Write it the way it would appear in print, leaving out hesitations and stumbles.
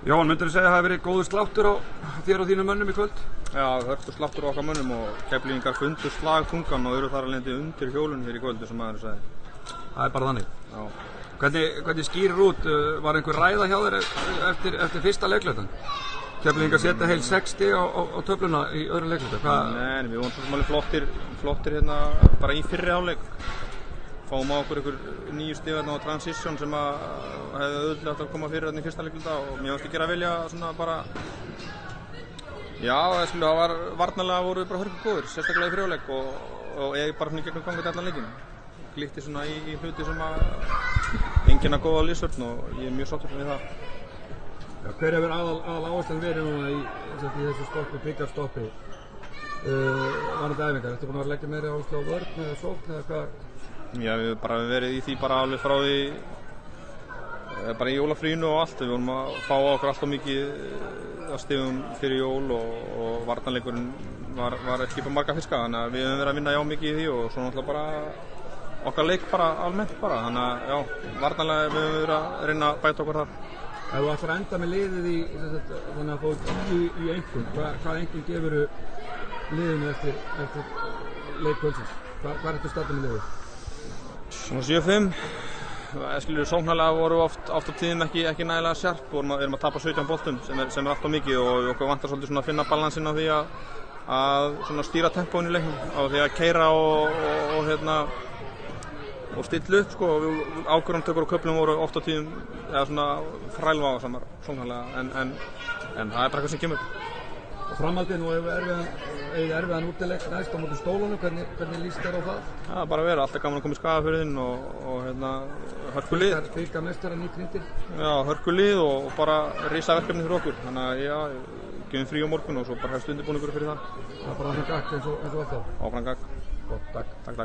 Jón, myndirðu segja að það hafi verið góður sláttur á þér og þínum mönnum í kvöld? Já, hörku sláttur á okkar mönnum og Keflvíkingar fundu slagtungan og eru þar að lendi undir hjólun hér í kvöldu sem maður sagði. Það er bara þannig. Já. Hvernig skýrir út, var einhver ræða hjá þér eftir fyrsta leiklutan? Keflvíkingar setja heil 60 á töfluna í öðrum leikluta. Nei, við vorum svo alveg flottir hérna bara í fyrri hálfleik. Fáum á okkur 9 stig á transition sem hefði auðvitað átt að koma fyrir í fyrsta leikluta og mér varst ekki að velja svona bara já, það var varnarlega voru bara hörku góður, sérstaklega í fyrri hálfleik og ég bara svona gegnum gangið allan leikinn. Glíkti svona í hluti sem enginn að góða lýsvörn og ég er mjög sáttur við það. Já, hver hefur aðal áherslan verið núna í þessu stoppi, byggarstoppi? Varandi æfingar, ertu búin að leggja meiri áherslu á vörn eða sókn eða hvað? Já, við hefum bara verið í því bara alveg frá því bara í jólafrínu og allt. Við vorum að fá okkur alltaf mikið að stigum fyrir jól og varnarleikurinn var ekki bara marga fiska, þannig að við hefum verið að vinna mikið í því og svo náttúrulega bara okkar leik bara almennt bara, þannig að já, varnarlega við hefum verið að reyna að bæta okkur þar. Ef þú ætlar að enda með liðið þannig að fá í einhvern, hvað einhvern gefur liðinu eftir leik kvöldsins? Hvað ertu startað með liðið? Svona 7-5. Sóknarlega voru oft á tíðum ekki nægilega sjarp og erum að tapa 17 boltum sem er alltaf mikið og okkur vantar svolítið svona að finna balansinn á því að svona stýra tempóinu í leiknum á því að keyra og stilla upp sko. Ákvörðunartökur og köflum voru oft á tíðum eða svona þrælvásamar sóknarlega en það er bara eitthvað sem kemur. Og framhaldið nú erfiðan útileik næst á móti Stólunum, hvernig líst þér á það? Það er bara að vera, alltaf gaman að koma í Skagafjörðinn og hörkulið. Bikarmeistarar nýkrýndir? Já, hörkulið og bara risaverkefni fyrir okkur, þannig að já, gefum frí á morgun og svo bara hefst undirbúningur fyrir það. Það er bara áfram gagg eins og alltaf? Áfram gagg. Gott, takk. Takk.